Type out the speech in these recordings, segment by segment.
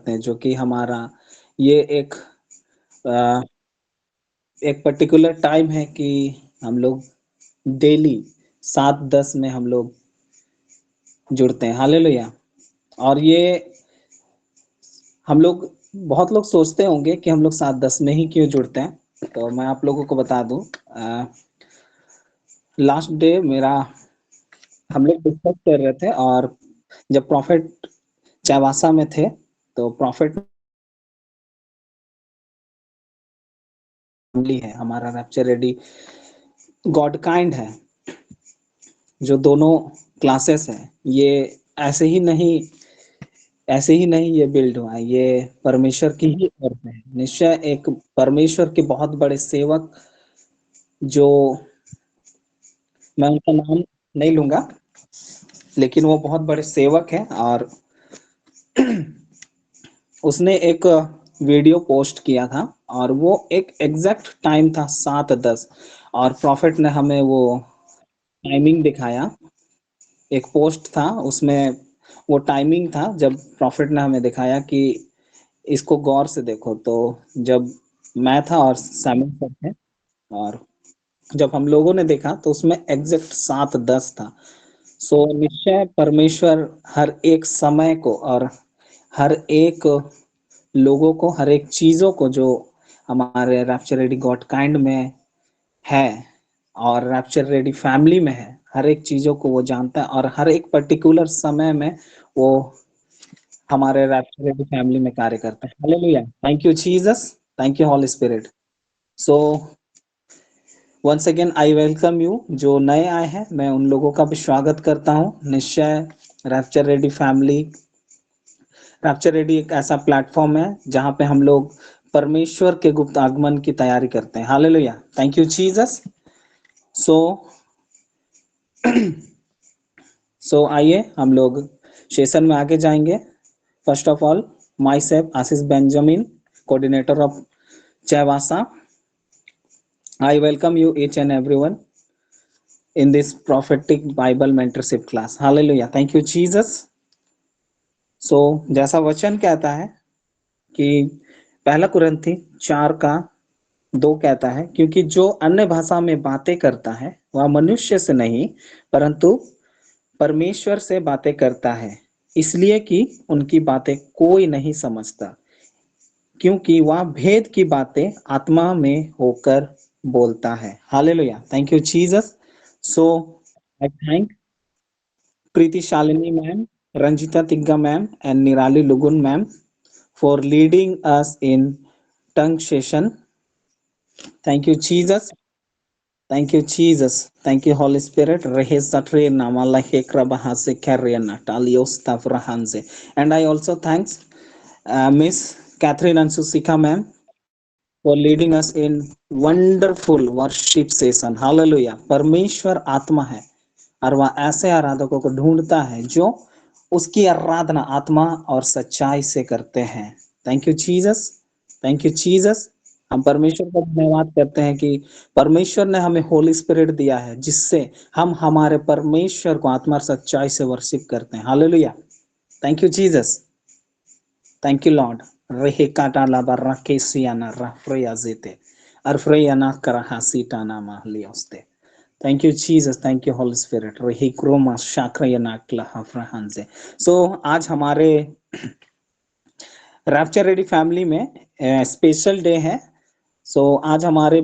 करते हैं, जो कि हमारा ये अ, एक पर्टिकुलर टाइम है कि हम लोग डेली 7:10 में हम लोग जुड़ते हैं। हालेलुया। और ये हम लोग बहुत लोग सोचते होंगे कि हम लोग 7:10 में ही क्यों जुड़ते हैं। तो मैं आप लोगों को बता दूं, लास्ट डे मेरा हम लोग डिस्कस कर रहे थे, और जब प्रॉफिट चावासा में थे तो प्रॉफिट फैमिली है, हमारा रैप्चर रेडी गॉड काइंड है, जो दोनों क्लासेस है, ये ऐसे ही नहीं ऐसे ही नहीं ये बिल्ड हुआ है, ये परमेश्वर की ही ओर से है। निश्चय एक परमेश्वर के बहुत बड़े सेवक, जो मैं उनका नाम नहीं लूंगा, लेकिन वो बहुत बड़े सेवक हैं, और उसने एक वीडियो पोस्ट किया था, और वो एक एग्जैक्ट टाइम था 7:10, और प्रॉफिट ने हमें वो टाइमिंग दिखाया। एक पोस्ट था उसमें, वो टाइमिंग था जब प्रॉफिट ने हमें दिखाया कि इसको गौर से देखो। तो जब मैं था और सैमुअल सर थे, और जब हम लोगों ने देखा तो उसमें एग्जैक्ट 7:10 था। सो निश्चय परमेश्वर हर एक समय को, और हर एक लोगों को, हर एक चीजों को जो हमारे रैप्चर रेडी गॉड काइंड में है और रैप्चर रेडी फैमिली में है, हर एक चीजों को वो जानता है, और हर एक पर्टिकुलर समय में वो हमारे रैप्चर रेडी फैमिली में कार्य करता है। Hallelujah. Thank you Jesus, thank you Holi Spirit. So once again I welcome you. जो नए आए हैं, मैं उन लोगों का भी स्वागत करता हूँ। निश्चय rapture ready family, rapture ready एक ऐसा प्लेटफॉर्म है जहाँ पे हम लोग परमेश्वर के गुप्त आगमन की तैयारी करते हैं। Hallelujah. Thank you Jesus. So आइए हम लोग सेशन में आगे जाएंगे। First of all, myself Ashish Benjamin, coordinator of Chawasa, I welcome you each and everyone in this prophetic Bible mentorship class. Hallelujah. Thank you Jesus. So जैसा वचन कहता है कि पहला कुरिन्थी 4:2 कहता है, क्योंकि जो अन्य भाषा में बातें करता है वह मनुष्य से नहीं परंतु परमेश्वर से बातें करता है, इसलिए कि उनकी बातें कोई नहीं समझता, क्योंकि वह भेद की बातें आत्मा में होकर बोलता है। Hallelujah. Thank you Jesus. So I thank Preeti Shalini ma'am, Ranjita Tigga ma'am and Nirali Lugun ma'am for leading us in tongue session. Thank you, Jesus. Thank you, Jesus. Thank you, Holy Spirit. Rehesatre namala hekrabahase karyana talios tavrahanze. And I also thanks Miss Catherine and Susika ma'am for leading us in wonderful worship session. Hallelujah. परमेश्वर आत्मा है, और वह ऐसे आराधकों को ढूंढता है जो उसकी आराधना आत्मा और सच्चाई से करते हैं। Thank you Jesus. Thank you Jesus. हम परमेश्वर का धन्यवाद करते हैं कि परमेश्वर ने हमें होली स्पिरिट दिया है, जिससे हम हमारे परमेश्वर को आत्मा और सच्चाई से वर्शिप करते हैं। Hallelujah. Thank you Jesus. Thank you, Lord. Rehekata la barakesiana rafreya zete. Arfreyana karahasitana mahlioste. Thank you, Jesus. Thank you, Holy Spirit. Rehikroma shakrayana klahafrahanze. So, आज हमारे रैप्चर रेडी फैमिली में स्पेशल डे है। So आज हमारे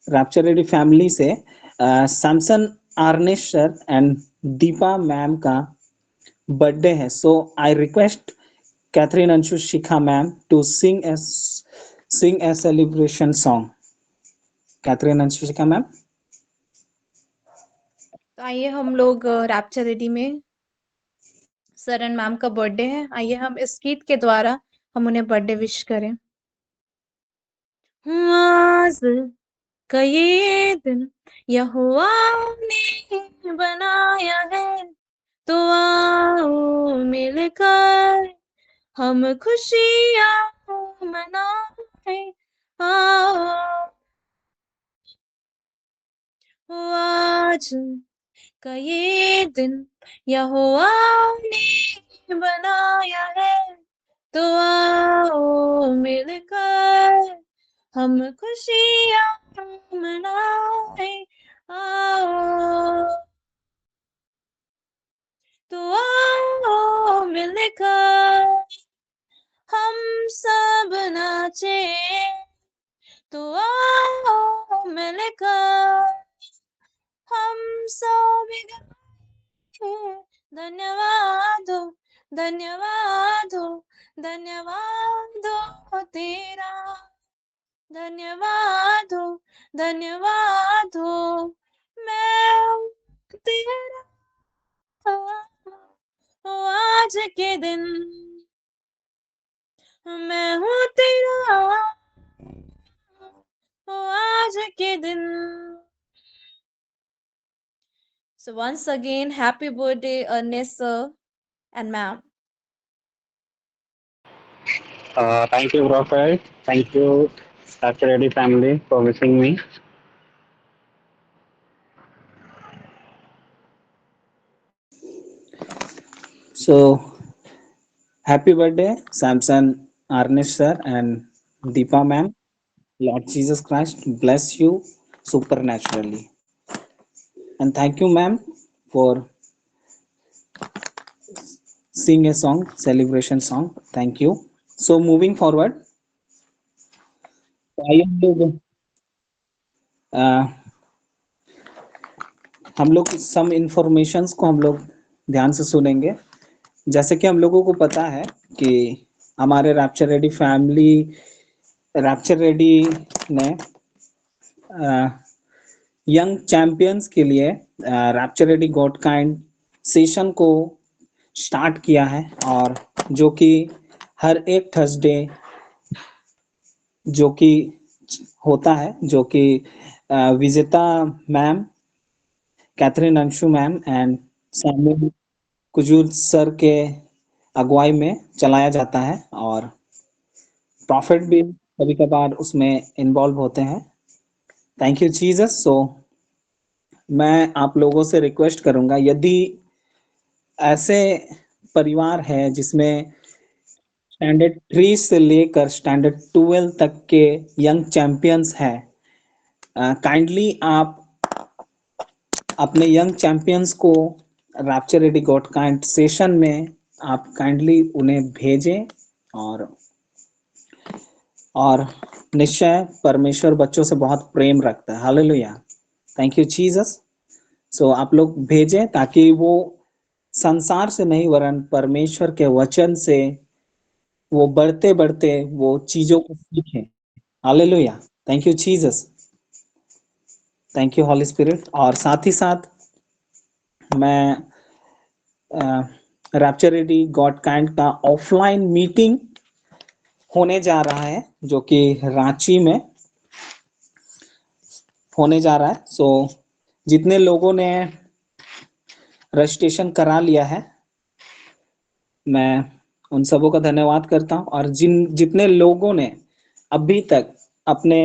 rapture ready family से Samson Arnesh sir and Deepa ma'am का birthday है। So I request Catherine Anshu Shikha ma'am to sing a celebration song. Catherine Anshu Shikha ma'am. तो आइए हम लोग रैप्चर रेडी में सरन मैम का बर्थडे है, आइए हम इस गीत के द्वारा हम उन्हें बर्थडे विश करें। आज का ये दिन यहोवा ने बनाया है, तो आओ मिलकर हम खुशियाँ मनाएं। आओ आज का ये दिन यहोवा ने बनाया तो आओ मिलकर हम खुशियाँ मनाए, आओ तो आओ मिलकर हम सब नाचे, तो आओ मिलकर हम सब गाए। धन्यवाद हो, धन्यवाद हो, धन्यवाद हो तेरा, धन्यवाद हो, धन्यवाद हो, मैं हूँ तेरा। ओ आज के दिन मैं हूँ तेरा, ओ आज के दिन। So once again, happy birthday, Ernest sir and ma'am. Thank you, Prophet. Thank you, Saturday family, for wishing me. So happy birthday, Samson Arnish sir and Deepa ma'am. Lord Jesus Christ bless you supernaturally. And thank you, ma'am, for sing a song, celebration song. Thank you. So moving forward, आइए हम लोग सम informations को हम लोग ध्यान से सुनेंगे। जैसे कि हम लोगों को पता है कि हमारे rapture ready family, rapture ready ने यंग चैंपियंस के लिए rapture ready God kind session को स्टार्ट किया है, और जो कि हर एक थर्सडे जो कि होता है, जो कि विजेता ma'am, Catherine Anshu ma'am and Samuel Kujur sir के अगुवाई में चलाया जाता है, और प्रॉफिट भी कभी कभार उसमें इन्वॉल्व होते हैं। Thank you Jesus. सो मैं आप लोगों से रिक्वेस्ट करूंगा, यदि ऐसे परिवार है जिसमें स्टैंडर्ड 3 से लेकर स्टैंडर्ड 12 तक के यंग चैंपियंस हैं, काइंडली आप अपने यंग चैंपियंस को rapture ready God kind session में आप काइंडली उन्हें भेजें, और निश्चय परमेश्वर बच्चों से बहुत प्रेम रखता है। Hallelujah, thank you Jesus. So आप लोग भेजें ताकि वो संसार से नहीं वरन परमेश्वर के वचन से वो बढ़ते बढ़ते वो चीजों को सीखें। Hallelujah, thank you Jesus, thank you Holly Spirit. और साथ ही साथ मैं रैप्चर रेडी गॉड काइंड का ऑफलाइन मीटिंग होने जा रहा है, जो कि रांची में होने जा रहा है। सो जितने लोगों ने रजिस्ट्रेशन करा लिया है, मैं उन सबों का धन्यवाद करता हूं, और जितने लोगों ने अभी तक अपने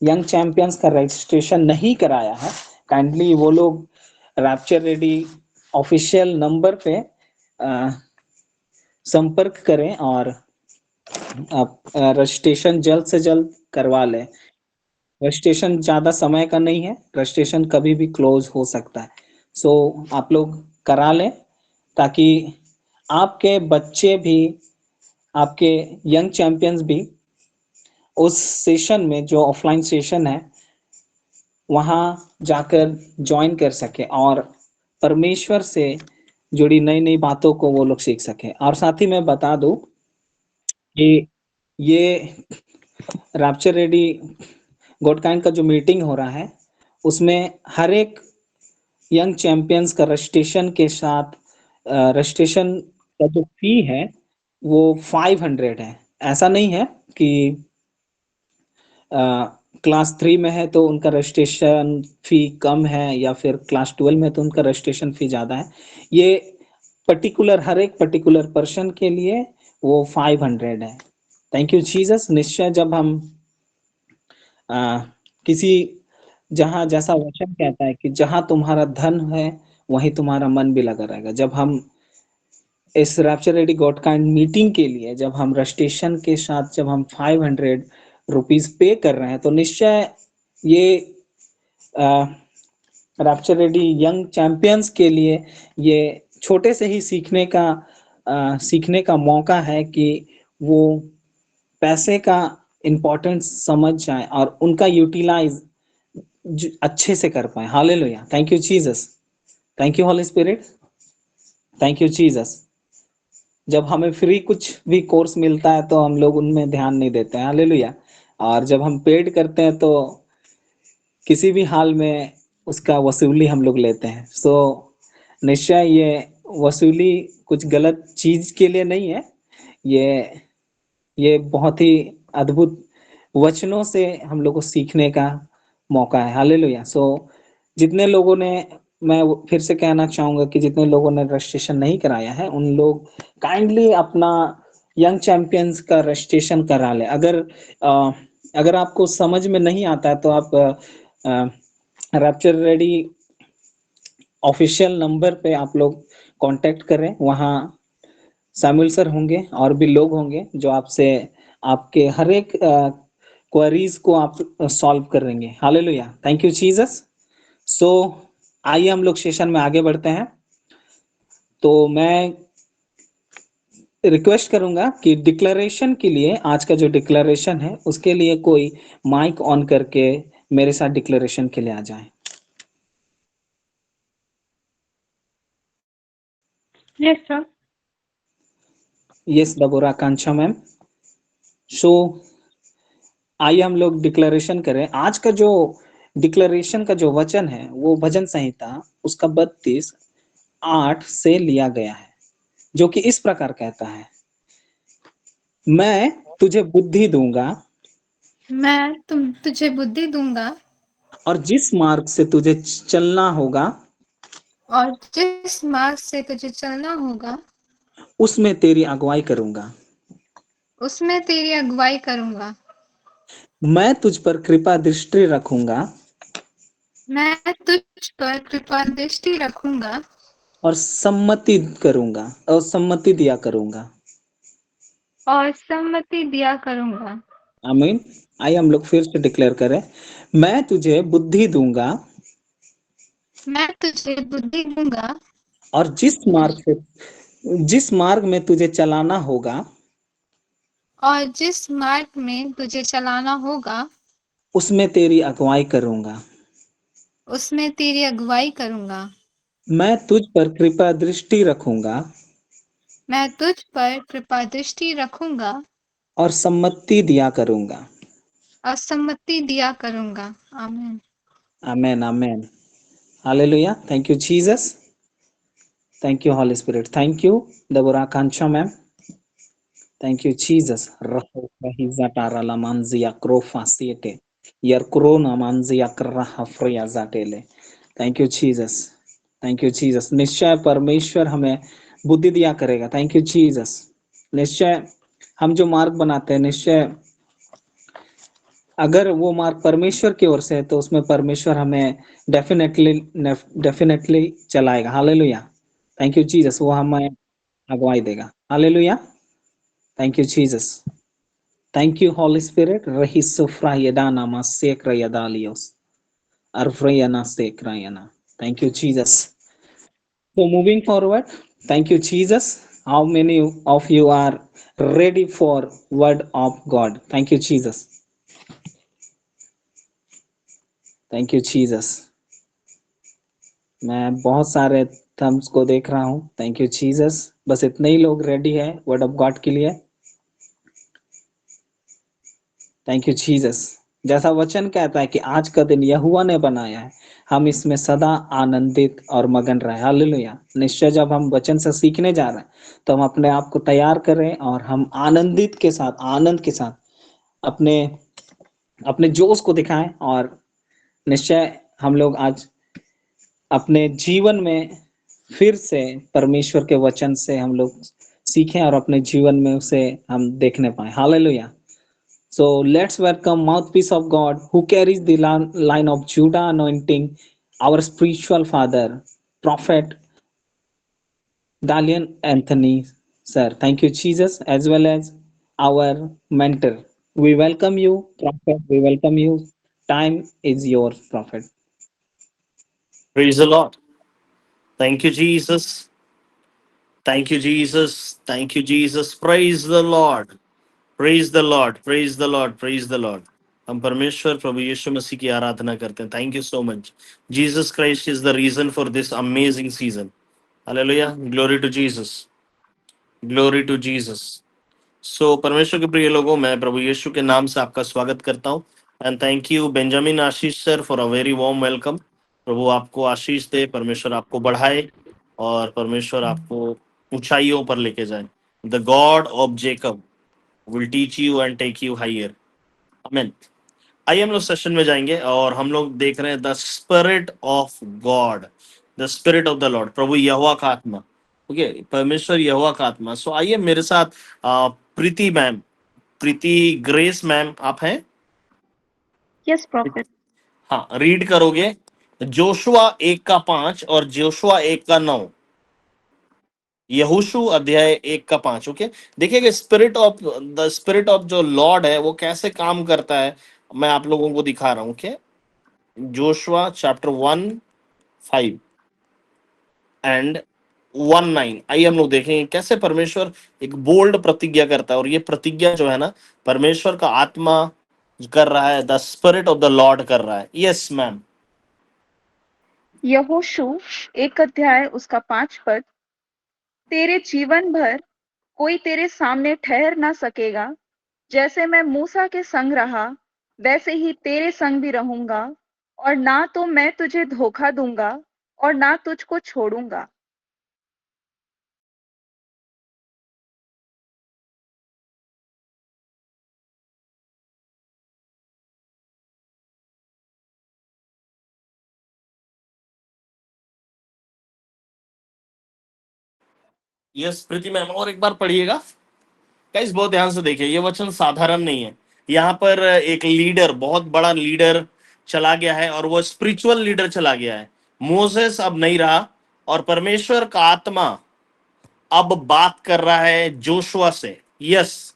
यंग चैंपियंस का रजिस्ट्रेशन नहीं कराया है, काइंडली वो लोग रैप्चर रेडी ऑफिशियल नंबर पे संपर्क करें और आप रजिस्ट्रेशन जल्द से जल्द करवा लें। रजिस्ट्रेशन ज्यादा समय का नहीं है, रजिस्ट्रेशन कभी भी क्लोज हो सकता है। सो आप लोग करा लें ताकि आपके बच्चे भी, आपके यंग चैंपियंस भी उस सेशन में, जो ऑफलाइन सेशन है, वहां जाकर ज्वाइन कर सके और परमेश्वर से जुड़ी नई नई बातों को वो लोग सीख सके। और साथ ही मैं बता दूं कि ये रैप्चर रेडी गॉड काइंड का जो मीटिंग हो रहा है, उसमें हर एक यंग चैंपियंस का रजिस्ट्रेशन के साथ रजिस्ट्रेशन का जो फी है वो 500 है। ऐसा नहीं है कि क्लास 3 में है तो उनका रजिस्ट्रेशन फी कम है, या फिर क्लास 12 में तो उनका रजिस्ट्रेशन फी ज्यादा है। ये पर्टिकुलर, हर एक पर्टिकुलर पर्सन के लिए वो 500 है। Thank you Jesus. निश्चय जब हम किसी, जहां जैसा वचन कहता है कि जहां तुम्हारा धन है वहीं तुम्हारा मन भी लगा रहेगा, जब हम इस rapture ready God kind meeting के लिए जब हम रजिस्ट्रेशन के साथ जब हम 500 रुपीज पे कर रहे हैं, तो निश्चय ये रैप्चर रेडी यंग चैंपियंस के लिए ये छोटे से ही सीखने का मौका है कि वो पैसे का इम्पोर्टेंस समझ जाए और उनका यूटिलाइज अच्छे से कर पाए। Hallelujah, thank you Jesus, thank you Holly spirit, thank you Jesus. जब हमें फ्री कुछ भी कोर्स मिलता है तो हम लोग उनमें ध्यान नहीं देते हैं। हालेलुया। और जब हम पेड करते हैं तो किसी भी हाल में उसका वसूली हम लोग लेते हैं। सो निश्चय ये वसूली कुछ गलत चीज के लिए नहीं है, ये बहुत ही अद्भुत वचनों से हम लोग को सीखने का मौका है। हालेलुया। सो जितने लोगों ने, मैं फिर से कहना चाहूंगा कि जितने लोगों ने रजिस्ट्रेशन नहीं कराया है उन लोग काइंडली अपना यंग चैंपियंस का रजिस्ट्रेशन करा ले। अगर आपको समझ में नहीं आता है तो आप रैप्चर रेडी ऑफिशियल नंबर पे आप लोग कांटेक्ट करें। वहाँ सैमुअल सर होंगे और भी लोग होंगे जो आपसे आपके हर एक क्वेरीज को आप सॉल्व करेंगे। Hallelujah, thank you Jesus. So आइए हम लोग सेशन में आगे बढ़ते हैं। तो मैं रिक्वेस्ट करूंगा कि डिक्लेरेशन के लिए, आज का जो डिक्लेरेशन है उसके लिए कोई माइक ऑन करके मेरे साथ डिक्लेरेशन के लिए आ जाए। Yes, sir. Yes Deborah Kancha ma'am. So आइए हम लोग डिक्लेरेशन करें। आज का जो डिक्लेरेशन का जो वचन है वो भजन संहिता उसका 32:8 से लिया गया है, जो कि इस प्रकार कहता है, मैं तुझे बुद्धि दूंगा मैं तुझे बुद्धि दूंगा और जिस मार्ग से तुझे चलना होगा और जिस मार्ग से तुझे चलना होगा उसमें तेरी अगुवाई करूंगा। उसमें तेरी अगुवाई करूंगा। मैं तुझ पर कृपा दृष्टि रखूंगा मैं तुझ पर कृपा दृष्टि रखूंगा और सम्मति करूंगा और सम्मति दिया करूंगा। और सम्मति दिया करूंगा। आमीन। आइए हम लोग फिर से डिक्लेयर करें, मैं तुझे बुद्धि दूंगा मैं तुझे बुद्धि दूंगा और जिस मार्ग में तुझे चलाना होगा और जिस मार्ग में तुझे चलाना होगा उसमें तेरी अगुवाई करूंगा। उसमें तेरी अगुवाई करूंगा। मैं तुझ पर कृपा दृष्टि रखूंगा मैं तुझ पर कृपा दृष्टि रखूंगा और सम्मति दिया करूंगा। और सम्मति दिया करूंगा। आमीन। Amen, amen, hallelujah, thank you Jesus, thank you Holly spirit, thank you Deborah Kancha ma'am, thank you Jesus. रहिजाटारा लामांजिया क्रोफासिएटे यरक्रोना मांजिया करहा फ्रिया जाटेले। Thank you Jesus, thank you Jesus. निश्चय परमेश्वर हमें बुद्धि दिया करेगा। Thank you Jesus. निश्चय हम जो मार्ग बनाते हैं, निश्चय अगर वो मार्ग परमेश्वर की ओर से है तो उसमें परमेश्वर हमें डेफिनेटली चलाएगा। Hallelujah, thank you Jesus. वो हमें अगुवाई देगा। Hallelujah, thank you Jesus, thank you Holly spirit. रहिसुफ्रायदाना मासेक्रयदालियोस अर्फ्रयना सेक्रयना। Thank you Jesus. So moving forward, thank you Jesus. How many of you are ready for word of God? Thank you Jesus. Thank you Jesus. मैं बहुत सारे Thums को देख रहा हूँ। Thank you Jesus. बस इतने ही लोग रेडी है वर्ड ऑफ गॉड के लिए। Thank you Jesus. जैसा वचन कहता है कि आज का दिन यहोवा ने बनाया है, हम इसमें सदा आनंदित और मगन रहे। हालेलुया। निश्चय जब हम वचन से सीखने जा रहे हैं तो हम अपने आप को तैयार करें और हम आनंदित के साथ, आनंद के साथ अपने अपने जोश को दिखाएं। और निश्चय हम लोग आज अपने जीवन में फिर से परमेश्वर के वचन से हम लोग सीखें और अपने जीवन में उसे हम देखने पाए। Hallelujah. So let's welcome mouthpiece of God who carries the line of Judah anointing, our spiritual father, prophet Dalian Anthony, sir. Thank you, Jesus, as well as our mentor. We welcome you, Prophet. We welcome you. Time is yours, Prophet. Praise the Lord. Thank you, Jesus. Thank you, Jesus. Thank you, Jesus. Praise the Lord. Praise the Lord. Praise the Lord. Praise the Lord. हम परमेश्वर प्रभु यीशु मसीह की आराधना करते हैं. Thank you so much. Jesus Christ is the reason for this amazing season. Hallelujah. Glory to Jesus. Glory to Jesus. So परमेश्वर के प्रिय लोगों, मैं प्रभु यीशु के नाम से आपका स्वागत करता हूं. And thank you Benjamin Ashish sir for a very warm welcome. प्रभु आपको आशीष दे, परमेश्वर आपको बढ़ाए और परमेश्वर आपको ऊंचाइयों पर लेके जाए. The God of Jacob will teach you and take you higher. Amen. आइए हम लोग सेशन में जाएंगे और हम लोग देख रहे हैं the spirit of God, the spirit of the Lord. प्रभु यहोवा का आत्मा. ओके, परमेश्वर यहोवा का आत्मा. सो आइए मेरे साथ प्रीति मैम, प्रीति ग्रेस मैम, आप हैं? Yes profit. हाँ, रीड करोगे जोशुआ 1:5 और जोशुआ 1:9. यहोशू अध्याय 1:5. ओके, देखिएगा spirit of the spirit of जो लॉर्ड है वो कैसे काम करता है, मैं आप लोगों को दिखा रहा हूं. Okay, Joshua chapter 1:5 and 1:9. आइए हम लोग देखेंगे कैसे परमेश्वर एक बोल्ड प्रतिज्ञा करता है. और ये प्रतिज्ञा जो है ना, परमेश्वर का आत्मा कर रहा है, the spirit of the Lord कर रहा है. Yes ma'am. यहोशू 1 अध्याय उसका 5 पद. तेरे जीवन भर कोई तेरे सामने ठहर ना सकेगा. जैसे मैं मूसा के संग रहा वैसे ही तेरे संग भी रहूंगा. और ना तो मैं तुझे धोखा दूंगा और ना तुझको छोड़ूंगा. यस प्रीति मैम, और एक बार पढ़िएगा. गाइस बहुत ध्यान से देखिए, ये वचन साधारण नहीं है. यहाँ पर एक लीडर, बहुत बड़ा लीडर चला गया है और वो स्पिरिचुअल लीडर चला गया है. मोसेस अब नहीं रहा और परमेश्वर का आत्मा अब बात कर रहा है जोशुआ से. यस.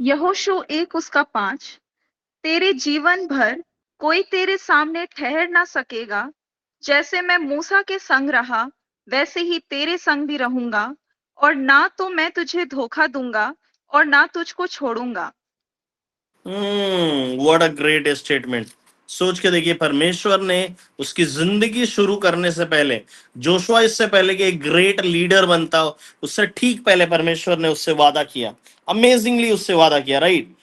यहोशू 1 उसका 5. तेरे जीवन भर कोई तेरे सामने ठहर ना सकेगा. जैसे मैं मूसा के संग रहा वैसे ही तेरे संग भी रहूंगा. और ना तो मैं तुझे धोखा दूंगा और ना तुझको छोड़ूंगा. What a great statement. सोच के देखिए, परमेश्वर ने उसकी जिंदगी शुरू करने से पहले, जोशुआ इससे पहले कि एक ग्रेट लीडर बनता हो, उससे ठीक पहले परमेश्वर ने उससे वादा किया. अमेजिंगली उससे वादा किया. Right.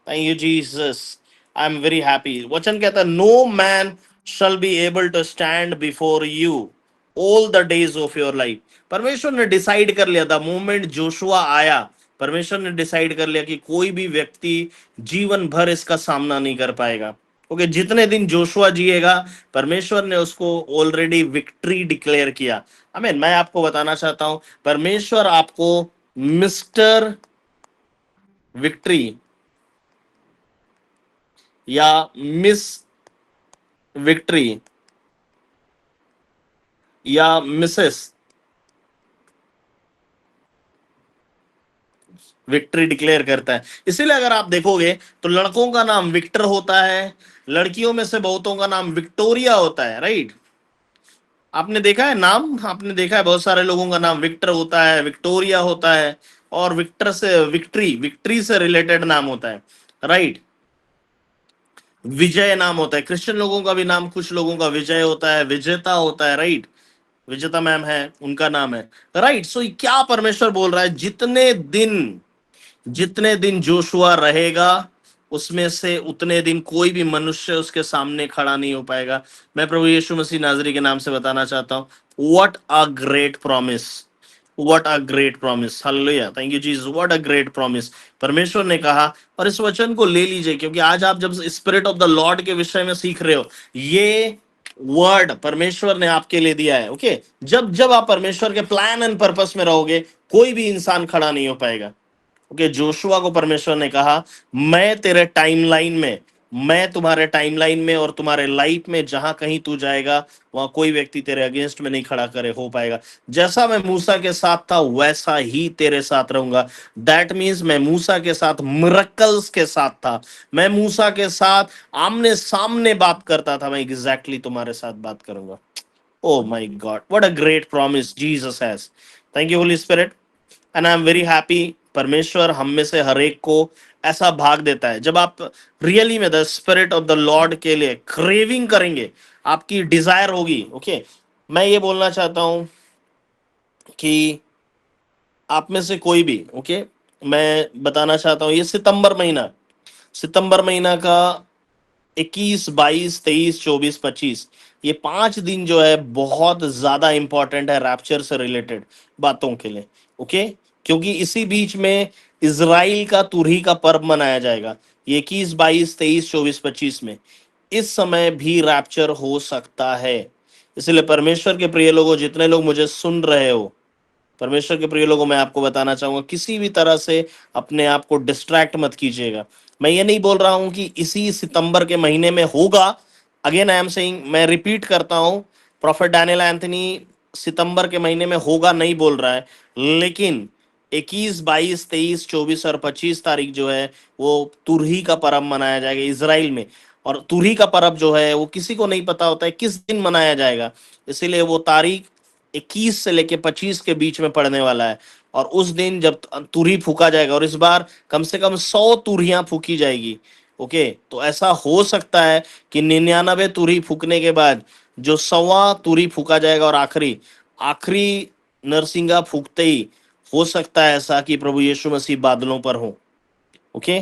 Thank you Jesus. I am very happy. वचन कहता है, no man shall be able to stand before you all the days of your life. परमेश्वर ने डिसाइड कर लिया था मोमेंट जोशुआ आया, परमेश्वर ने डिसाइड कर लिया कि कोई भी व्यक्ति जीवन भर इसका सामना नहीं कर पाएगा. ओके, जितने दिन जोशुआ जिएगा परमेश्वर ने उसको ऑलरेडी विक्ट्री डिक्लेयर किया. आमीन. मैं आपको बताना चाहता हूं, परमेश्वर आपको मिस्टर विक्ट्री या मिस विक्ट्री या मिसेस विक्ट्री डिक्लेयर करता है. इसीलिए अगर आप देखोगे तो लड़कों का नाम विक्टर होता है, लड़कियों में से बहुतों का नाम विक्टोरिया होता है. राइट. आपने देखा है नाम, आपने देखा है बहुत सारे लोगों का नाम विक्टर होता है, विक्टोरिया होता है, और विक्टर से विक्ट्री, विक्ट्री से रिलेटेड नाम होता है. राइट. विजय नाम होता है. क्रिश्चियन लोगों का भी नाम, कुछ लोगों का विजय होता है, विजेता होता है. राइट. विजेता मैम है, उनका नाम है. राइट. सो क्या परमेश्वर बोल रहा है, जितने दिन जोशुआ रहेगा उसमें से उतने दिन कोई भी मनुष्य उसके सामने खड़ा नहीं हो पाएगा. मैं प्रभु यीशु मसीह नाजरी के नाम से बताना चाहता हूं, what a great promise, what a great promise. Hallelujah. Thank you Jesus. What a great promise. परमेश्वर ने कहा, और इस वचन को ले लीजिए, क्योंकि आज आप जब स्पिरिट ऑफ द लॉर्ड के विषय में सीख रहे हो, ये वर्ड परमेश्वर ने आपके लिए दिया है. ओके, जब जब आप परमेश्वर के प्लान एंड पर्पस में रहोगे कोई भी इंसान खड़ा नहीं हो पाएगा. ओके, जोशुआ को परमेश्वर ने कहा, मैं तेरे टाइमलाइन में मैं तुम्हारे टाइमलाइन में और तुम्हारे लाइफ में जहां कहीं तू जाएगा वहां कोई व्यक्ति तेरे अगेंस्ट में नहीं खड़ा करे हो पाएगा। जैसा मैं मूसा के साथ था वैसा ही तेरे साथ रहूंगा। दैट मीन्स मैं मूसा के साथ मिरेकल्स के साथ था, मैं मूसा के साथ आमने सामने बात करता था, मैं एग्जैक्टली तुम्हारे साथ बात करूंगा। Oh my God, what a great promise Jesus has. Thank you, Holy Spirit. And I'm very happy. परमेश्वर हम में से हर एक को ऐसा भाग देता है जब आप रियली में the spirit of the Lord के लिए क्रेविंग करेंगे, आपकी डिजायर होगी। ओके, मैं ये बोलना चाहता हूं कि आप में से कोई भी, ओके, मैं बताना चाहता हूं ये सितंबर महीना का 21, 22, 23, 24, 25, ये 5 दिन जो है बहुत ज्यादा इंपॉर्टेंट है रैप्चर से रिलेटेड बातों के लिए। ओके, क्योंकि इसी बीच में इजराइल का तुरही का पर्व मनाया जाएगा। ये 21, 22, 23, 24, 25 में इस समय भी रैप्चर हो सकता है। इसलिए परमेश्वर के प्रिय लोगों, जितने लोग मुझे सुन रहे हो, परमेश्वर के प्रिय लोगों, मैं आपको बताना चाहूंगा किसी भी तरह से अपने आप को डिस्ट्रैक्ट मत कीजिएगा। मैं ये नहीं बोल रहा हूं कि इसी सितंबर के महीने में होगा। अगेन आई एम सेइंग, मैं रिपीट करता हूं, प्रोफेट डैनियल एंथनी सितंबर के महीने में होगा नहीं बोल रहा है, लेकिन 21, 22, 23, 24 और 25 तारीख जो है वो तुरही का पर्व मनाया जाएगा इजराइल में। और तुरही का पर्व जो है वो किसी को नहीं पता होता है किस दिन मनाया जाएगा, इसीलिए वो तारीख 21 से लेके 25 के बीच में पड़ने वाला है। और उस दिन जब तुरही फूका जाएगा, और इस बार कम से कम 100 तुरहियां फूकी जाएगी। ओके, तो ऐसा हो सकता है कि 99 तुरही फूकने के बाद जो 100वां तुरही फूका जाएगा और आखिरी आखिरी नरसिंगा फूकते ही हो सकता है ऐसा कि प्रभु यीशु मसीह बादलों पर हो। ओके,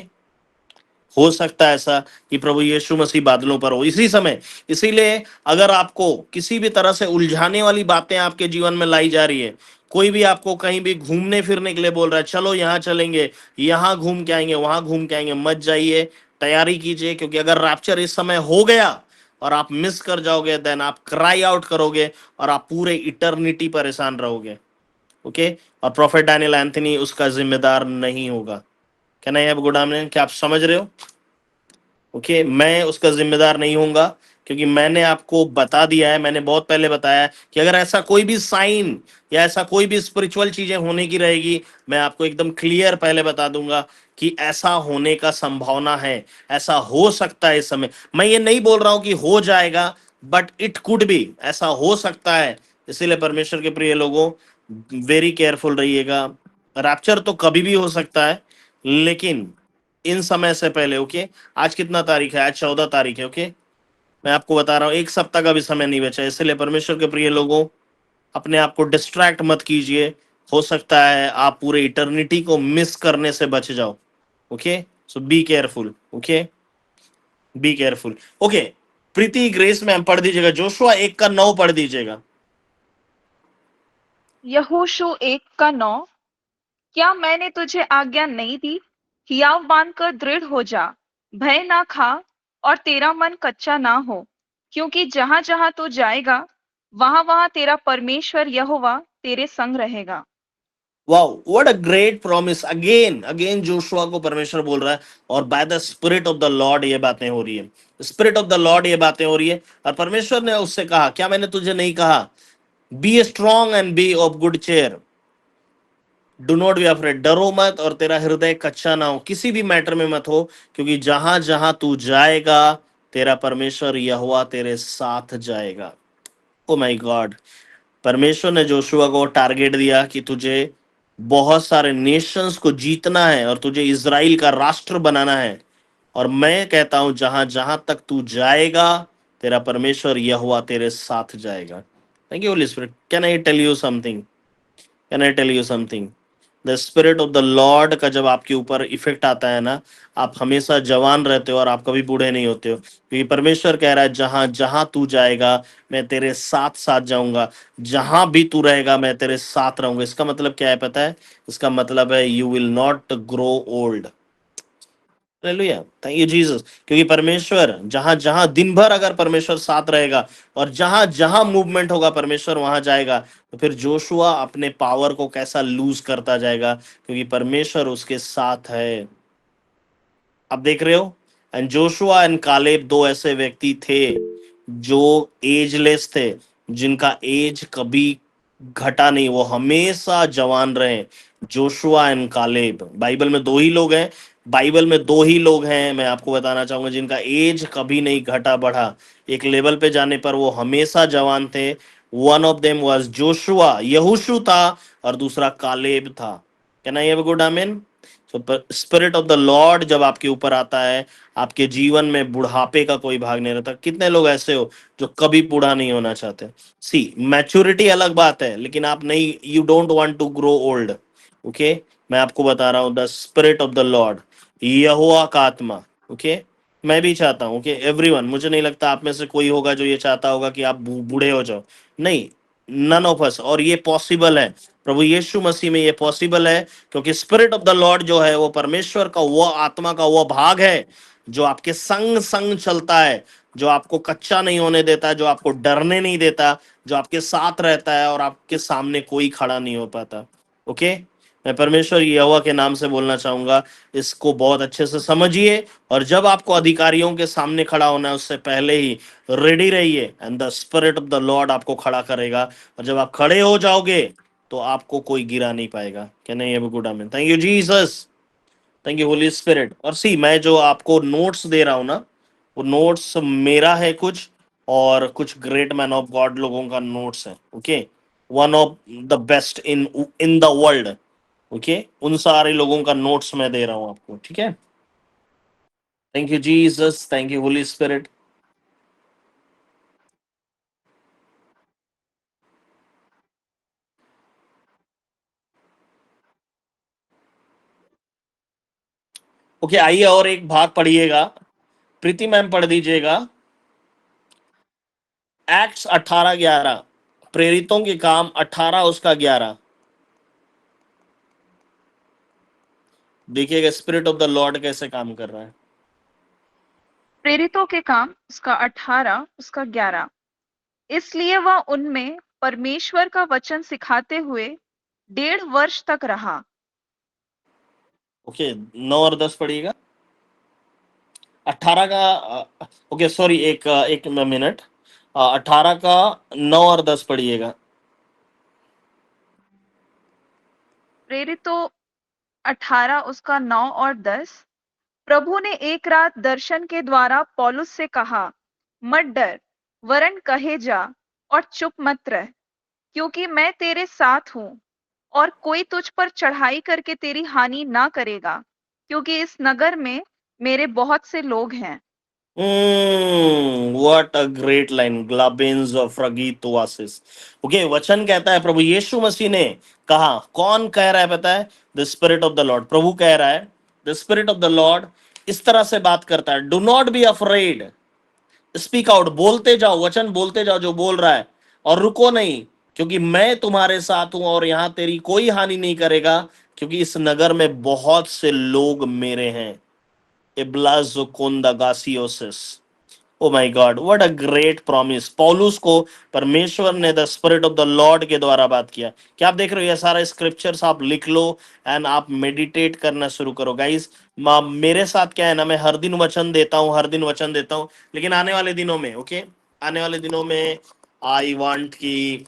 हो सकता है ऐसा कि प्रभु यीशु मसीह बादलों पर हो इसी समय। इसीलिए अगर आपको किसी भी तरह से उलझाने वाली बातें आपके जीवन में लाई जा रही है, कोई भी आपको कहीं भी घूमने फिरने के लिए बोल रहा है, चलो यहाँ चलेंगे, यहाँ घूम के आएंगे, वहां घूम के आएंगे, मत जाइए, तैयारी कीजिए। क्योंकि अगर रैप्चर इस समय हो गया और आप मिस कर जाओगे, देन आप क्राई आउट करोगे और आप पूरे इटर्निटी परेशान रहोगे। ओके, और प्रोफेट डैनियल एंथनी उसका जिम्मेदार नहीं होगा। क्या नहीं है गुड आफ्टरनून, क्या आप समझ रहे हो? ओके, मैं उसका जिम्मेदार नहीं होऊंगा, क्योंकि मैंने आपको बता दिया है, मैंने बहुत पहले बताया है कि अगर ऐसा कोई भी साइन या ऐसा कोई भी स्पिरिचुअल चीजें होने की रहेगी, मैं आपको एकदम क्लियर पहले बता दूंगा कि ऐसा होने का संभावना है, ऐसा हो सकता है इस समय। मैं ये नहीं बोल रहा हूं कि हो जाएगा, बट इट कुड बी, ऐसा हो सकता है। इसीलिए परमेश्वर के प्रिय लोगों, वेरी केयरफुल रहिएगा। रैप्चर तो कभी भी हो सकता है, लेकिन इन समय से पहले। ओके, आज कितना तारीख है? आज 14 तारीख है। ओके, मैं आपको बता रहा हूँ एक सप्ताह का भी समय नहीं बचा है। इसलिए परमेश्वर के प्रिय लोगों, अपने आप को डिस्ट्रैक्ट मत कीजिए। हो सकता है आप पूरे इटर्निटी को मिस करने से बच जाओ। Okay, so be careful. Okay, be careful. Okay, Preeti grace ma'am पढ़ दीजिएगा, जोशुआ 1:9 पढ़ दीजिएगा। यहोशू 1:9, क्या मैंने तुझे आज्ञा नहीं दी? हियाव मानकर दृढ़ हो जा, भय ना खा और तेरा मन कच्चा ना हो, क्योंकि जहां जहां तू जाएगा वहां वहां तेरा परमेश्वर यहोवा तेरे संग रहेगा। Wow, what a great promise. Again again Joshua को परमेश्वर बोल रहा है, और by the spirit of the Lord ये बातें हो रही है। स्पिरिट ऑफ द लॉर्ड ये बातें हो रही है, और परमेश्वर ने उससे कहा, क्या मैंने तुझे नहीं कहा? Be strong and be of good cheer, do not be afraid, डरो मत और तेरा हृदय कच्चा ना हो, किसी भी मैटर में मत हो, क्योंकि जहां जहां तू जाएगा तेरा परमेश्वर यहोवा तेरे साथ जाएगा। ओ माय गॉड, परमेश्वर ने जोशुआ को टारगेट दिया कि तुझे बहुत सारे नेशंस को जीतना है और तुझे इजराइल का राष्ट्र बनाना है। और मैं कहता हूं जहां जहां तक तू जाएगा तेरा परमेश्वर यहोवा तेरे साथ जाएगा। Thank you Holi Spirit. Can I tell you something? Can I tell you something? The spirit of the Lord का जब आपके ऊपर इफेक्ट आता है ना, आप हमेशा जवान रहते हो और आप कभी बूढ़े नहीं होते हो, क्योंकि परमेश्वर कह रहा है जहां जहां तू जाएगा मैं तेरे साथ साथ जाऊंगा, जहां भी तू रहेगा मैं तेरे साथ रहूंगा। इसका मतलब क्या है पता है? इसका मतलब है you will not grow old. Hallelujah, thank you Jesus. क्योंकि परमेश्वर जहां जहां दिन भर अगर परमेश्वर साथ रहेगा और जहां जहां मूवमेंट होगा परमेश्वर वहां जाएगा, तो फिर जोशुआ अपने पावर को कैसा लूज करता जाएगा, क्योंकि परमेश्वर उसके साथ है। आप देख रहे हो, एंड जोशुआ एंड कालेब दो ऐसे व्यक्ति थे जो एजलेस थे, जिनका एज कभी घटा नहीं, वो हमेशा जवान रहे। जोशुआ एंड कालेब, बाइबल में दो ही लोग हैं, बाइबल में दो ही लोग हैं, मैं आपको बताना चाहूंगा, जिनका एज कभी नहीं घटा बढ़ा। एक लेवल पे जाने पर वो हमेशा जवान थे। One of them was Joshua, यहोशू था, और दूसरा कालेब था। Can I have a good आमीन? तो स्पिरिट ऑफ द लॉर्ड जब आपके ऊपर आता है, आपके जीवन में बुढ़ापे का कोई भाग नहीं रहता। कितने लोग ऐसे हो जो कभी बूढ़ा नहीं होना चाहते? सी, मैच्योरिटी अलग बात है, लेकिन आप नहीं, you don't want to grow old. Okay, मैं आपको बता रहा हूं, the spirit of the Lord, यहोवा का आत्मा। ओके, मैं भी चाहता हूँ कि एवरीवन, मुझे नहीं लगता आप में से कोई होगा जो ये चाहता होगा कि आप बूढ़े हो जाओ। नहीं, नन ऑफ अस। और ये पॉसिबल है, प्रभु यीशु मसीह में ये पॉसिबल है, क्योंकि स्पिरिट ऑफ द लॉर्ड जो है वो परमेश्वर का वो आत्मा का वो भाग है जो आपके संग संग चलता है, जो आपको कच्चा नहीं होने देता, जो आपको डरने नहीं देता, जो आपके साथ रहता है, और आपके सामने कोई खड़ा नहीं हो पाता। ओके, मैं परमेश्वर यहोवा के नाम से बोलना चाहूंगा, इसको बहुत अच्छे से समझिए, और जब आपको अधिकारियों के सामने खड़ा होना है उससे पहले ही रेडी रहिए, and the spirit of the Lord आपको खड़ा करेगा। और जब आप खड़े हो जाओगे तो आपको कोई गिरा नहीं पाएगा। क्या नहीं है? गुड आमीन। Thank you Jesus, thank you Holi spirit. और सी, मैं जो आपको नोट्स दे रहा हूँ ना, वो नोट्स मेरा है कुछ, और कुछ ग्रेट मैन ऑफ गॉड लोगों का नोट्स है। Okay, one of the best in in the world. Okay, उन सारे लोगों का नोट्स मैं दे रहा हूँ आपको। ठीक है, thank you Jesus, thank you Holi spirit. Okay, आइए और एक भाग पढ़िएगा, प्रीति मैम पढ़ दीजिएगा, एक्ट्स 18:11, प्रेरितों के काम 18 उसका 11। देखिएगा स्पिरिट ऑफ द लॉर्ड कैसे काम कर रहा है। प्रेरितों के काम उसका 18 उसका 11। इसलिए वह उनमें परमेश्वर का वचन सिखाते हुए 1.5 वर्ष तक रहा। ओके, 9 और 10 पढ़िएगा। 18 का, ओके सॉरी, एक मिनट, 18 का 9 और 10 पढ़िएगा। प्रेरितों 18 उसका 9 और 10। प्रभु ने एक रात दर्शन के द्वारा पौलुस से कहा, मत डर, वरन कहे जा और चुप मत रह, क्योंकि मैं तेरे साथ हूं, और कोई तुझ पर चढ़ाई करके तेरी हानि ना करेगा, क्योंकि इस नगर में मेरे बहुत से लोग हैं। व्हाट अ ग्रेट लाइन, ग्लाबेन्स ऑफ रगीत ओआसिस। ओके, वचन कहता है, प्रभु यीशु मसीह ने कहा, कौन कह रहा है पता है? The spirit of the Lord, प्रभु कह रहा है, the spirit of the Lord इस तरह से बात करता है, do not be afraid, speak out, बोलते जाओ, वचन बोलते जाओ जो बोल रहा है, और रुको नहीं, क्योंकि मैं तुम्हारे साथ हूं, और यहां तेरी कोई हानि नहीं करेगा, क्योंकि इस नगर में बहुत से लोग मेरे हैं। इब्लाजोकोंदागासियोसिस। Oh my God, what a great promise. पौलुस को परमेश्वर ने the spirit of the Lord के द्वारा बात किया। क्या आप देख रहे हो? ये सारा स्क्रिप्चर्स आप लिख लो, एंड आप मेडिटेट करना शुरू करो गाइस। मेरे साथ क्या है ना, मैं हर दिन वचन देता हूँ, हर दिन वचन देता हूँ, लेकिन आने वाले दिनों में, ओके, आने वाले दिनों में आई वांट कि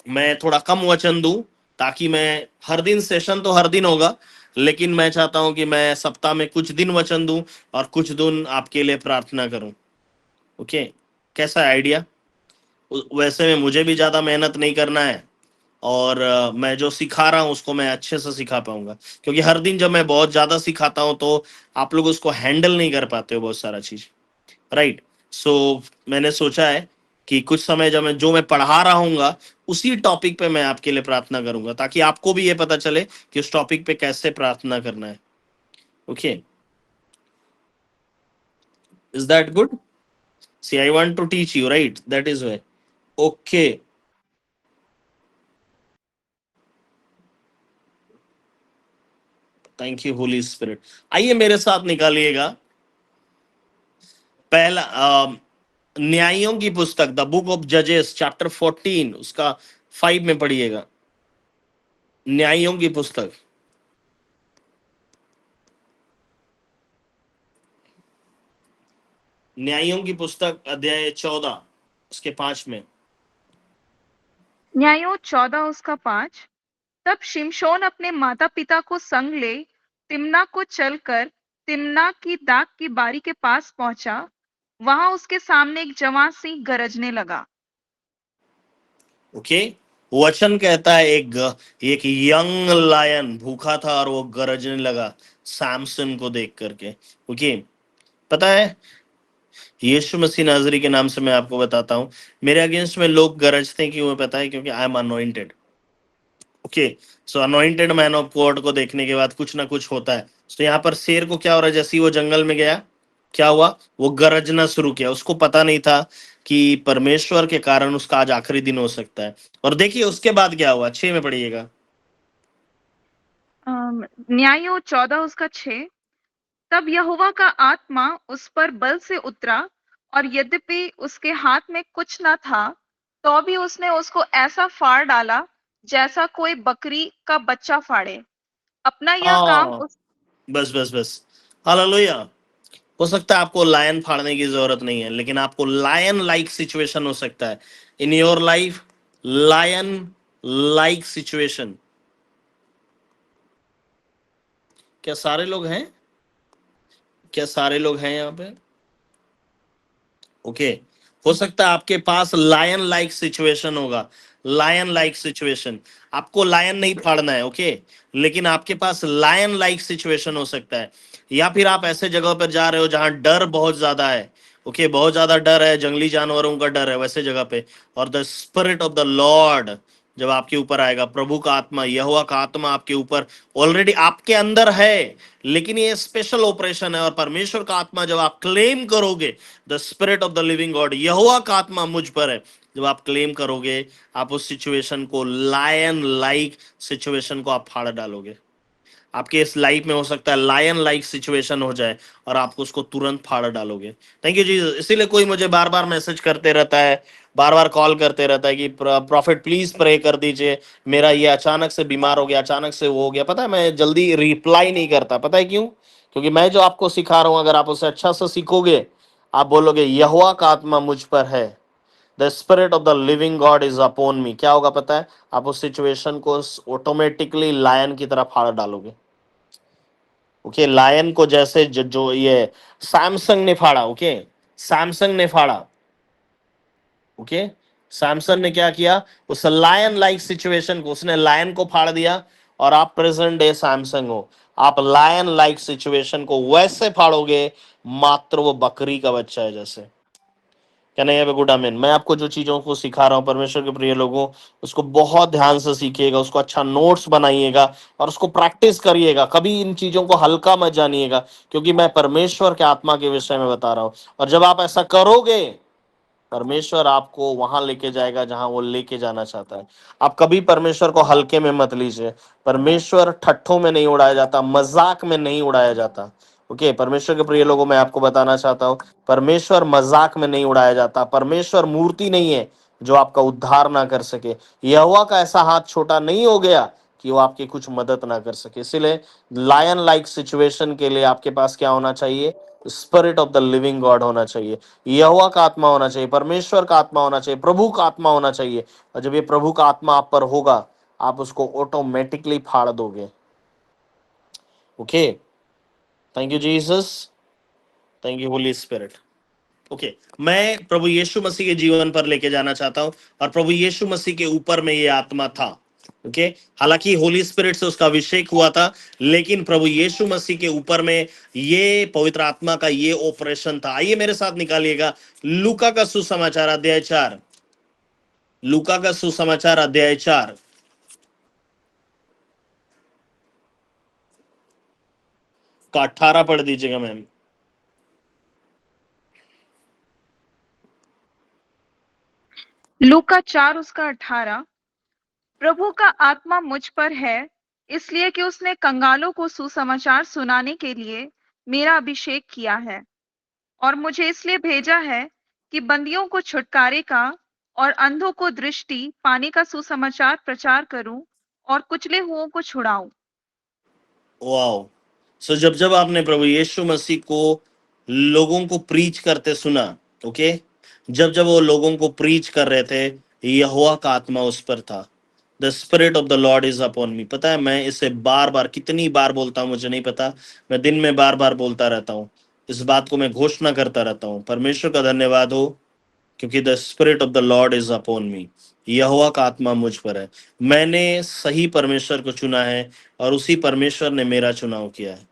मैं थोड़ा कम वचन दूं, ताकि मैं हर दिन, सेशन तो हर दिन होगा, लेकिन मैं चाहता हूं कि मैं सप्ताह में कुछ दिन वचन दूं और कुछ दिन आपके लिए प्रार्थना करूं। ओके, कैसा आइडिया? वैसे में मुझे भी ज्यादा मेहनत नहीं करना है, और मैं जो सिखा रहा हूँ उसको मैं अच्छे से सिखा पाऊंगा, क्योंकि हर दिन जब मैं बहुत ज्यादा सिखाता हूँ तो आप लोग उसको हैंडल नहीं कर पाते हो बहुत सारा चीज, राइट? सो मैंने सोचा है कि कुछ समय जब मैं जो मैं पढ़ा रहा हूँ उसी टॉपिक पे मैं आपके लिए प्रार्थना करूंगा, ताकि आपको भी ये पता चले कि उस टॉपिक पे कैसे प्रार्थना करना है। Okay, is that good? See, I want to teach you, right? That is way. Okay, thank you Holi Spirit. आइए मेरे साथ निकालिएगा पहला न्यायों की पुस्तक, द बुक ऑफ जजेस चैप्टर 14, उसका 5 में पढ़िएगा। न्यायों की पुस्तक, न्यायों की पुस्तक अध्याय 14 उसके 5 में। न्यायों 14 उसका 5। तब शिमशोन अपने माता पिता को संग ले तिम्ना को चलकर तिम्ना की दाख की बारी के पास पहुंचा। वहां उसके सामने एक जवान सिंह गरजने लगा। ओके, वचन कहता है एक यंग लायन भूखा था और वो गरजने लगा सैमसन को देख करके। ओके, पता है यीशु मसीह नाजरी के नाम से मैं आपको बताता हूं, मेरे अगेंस्ट में लोग गरजते हैं, क्यों पता है? क्योंकि I am anointed. Okay, so anointed man of God को देखने के बाद कुछ ना कुछ होता है। तो यहाँ पर शेर को क्या हो रहा है? जैसे ही वो जंगल में गया, क्या हुआ? वो गरजना शुरू किया। उसको पता नहीं था कि परमेश्वर के कारण उसका आज आखिरी दिन हो सकता है। और देखिए उसके बाद क्या हुआ, 6 में पढ़िएगा। न्यायों 14 उसका 6। तब यहोवा का आत्मा उस पर बल से उतरा, और यद्यपि उसके हाथ में कुछ न था, तो भी उसने उसको ऐसा फाड़ डाला जैसा कोई बकरी का बच्चा फाड़े। अपना यह काम हाँ, बस बस बस, हालेलुया। हो सकता है आपको लायन फाड़ने की जरूरत नहीं है, लेकिन आपको लायन लाइक सिचुएशन हो सकता है in your life. Lion like situation. क्या सारे लोग हैं? क्या सारे लोग हैं यहाँ पे? ओके, हो सकता है आपके पास लायन लाइक सिचुएशन होगा। लायन लाइक सिचुएशन, आपको लायन नहीं फाड़ना है, ओके, लेकिन आपके पास लायन लाइक सिचुएशन हो सकता है। या फिर आप ऐसे जगह पर जा रहे हो जहां डर बहुत ज्यादा है। ओके, बहुत ज्यादा डर है, जंगली जानवरों का डर है वैसे जगह पे। और the spirit of the Lord जब आपके ऊपर आएगा, प्रभु का आत्मा, यहोवा का आत्मा आपके ऊपर ऑलरेडी आपके अंदर है, लेकिन ये स्पेशल ऑपरेशन है। और परमेश्वर का आत्मा जब आप क्लेम करोगे, the spirit of the living God, यहोवा का आत्मा मुझ पर है, जब आप क्लेम करोगे, आप उस सिचुएशन को, लायन लाइक सिचुएशन को आप फाड़ डालोगे। आपके इस लाइफ में हो सकता है लायन लाइक सिचुएशन हो जाए और आप उसको तुरंत फाड़ डालोगे। थैंक यू जी। इसीलिए कोई मुझे बार बार मैसेज करते रहता है, बार बार कॉल करते रहता है कि प्रॉफिट प्लीज प्रे कर दीजिए, मेरा ये अचानक से बीमार हो गया, अचानक से वो हो गया। पता है मैं जल्दी रिप्लाई नहीं करता, पता है क्यों? क्योंकि मैं जो आपको सिखा रहा हूं, अगर आप उसे अच्छा से सीखोगे, आप बोलोगे यहोवा का आत्मा मुझ पर है, the spirit of the living God is upon मी, क्या होगा पता है? आप उस सिचुएशन को ऑटोमेटिकली लायन की तरह फाड़ डालोगे। ओके, लायन को जैसे जो ये सैमसंग ने फाड़ा। ओके, सैमसंग ने फाड़ा। ओके, सैमसन ने क्या किया? उस लायन लाइक सिचुएशन को, उसने लायन को फाड़ दिया। और आप प्रेजेंट डे सैमसंग हो, आप लायन लाइक सिचुएशन को वैसे फाड़ोगे मात्र वो बकरी का बच्चा है जैसे। क्या नहीं है? गुड आमीन। मैं आपको जो चीजों को सिखा रहा हूं परमेश्वर के प्रिय लोगों, उसको बहुत ध्यान से सीखिएगा, उसको अच्छा नोट्स बनाइएगा और उसको प्रैक्टिस करिएगा। कभी इन चीजों को हल्का मत जानिएगा, क्योंकि मैं परमेश्वर के आत्मा के विषय में बता रहा हूं। और जब आप ऐसा करोगे, परमेश्वर आपको वहां लेके जाएगा जहां वो लेके जाना चाहता है। आप कभी परमेश्वर को हल्के में मत लीजिए। परमेश्वर ठट्ठों में नहीं उड़ाया जाता, मजाक में नहीं उड़ाया जाता। ओके, परमेश्वर के प्रिय लोगों, मैं आपको बताना चाहता हूं, परमेश्वर मजाक में नहीं उड़ाया जाता। परमेश्वर मूर्ति नहीं है जो आपका उद्धार ना कर सके। यहोवा का ऐसा हाथ छोटा नहीं हो गया कि वो आपकी कुछ मदद ना कर सके। इसलिए लायन लाइक सिचुएशन के लिए आपके पास क्या होना चाहिए? Spirit of the living God होना चाहिए, यहोवा का आत्मा होना चाहिए, परमेश्वर का आत्मा होना चाहिए, प्रभु का आत्मा होना चाहिए। और जब ये प्रभु का आत्मा आप पर होगा, आप उसको ऑटोमेटिकली फाड़ दोगे। Okay, thank you Jesus, thank you Holi spirit. Okay, मैं प्रभु यीशु मसीह के जीवन पर लेके जाना चाहता हूं, और प्रभु यीशु मसीह के ऊपर में ये आत्मा था। ओके, हालांकि होली स्पिरिट से उसका अभिषेक हुआ था, लेकिन प्रभु यीशु मसीह के ऊपर में ये पवित्र आत्मा का ये ऑपरेशन था। आइए मेरे साथ निकालिएगा लूका का सुसमाचार अध्याय 4, लूका का सुसमाचार अध्याय 4 का 18 पढ़ दीजिएगा मैम। लूका 4 उसका 18। प्रभु का आत्मा मुझ पर है, इसलिए कि उसने कंगालों को सुसमाचार सुनाने के लिए मेरा अभिषेक किया है, और मुझे इसलिए भेजा है कि बंदियों को छुटकारे का और अंधों को दृष्टि पाने का सुसमाचार प्रचार करूं, और कुचले हुओं को छुड़ाऊं। वाओ। सो जब जब आपने प्रभु यीशु मसीह को लोगों को प्रीच करते सुना। ओके, जब जब वो लोगों को प्रीच कर रहे थे, यहोवा का आत्मा उस पर था। The spirit of the Lord is upon मी। पता है, मैं इसे बार बार कितनी बार बोलता हूँ मुझे नहीं पता, मैं दिन में बार बार बोलता रहता हूँ, इस बात को मैं घोषणा करता रहता हूँ। परमेश्वर का धन्यवाद हो, क्योंकि the spirit of the Lord is upon me. यहोवा का आत्मा मुझ पर है। मैंने सही परमेश्वर को चुना है और उसी परमेश्वर ने मेरा चुनाव किया है।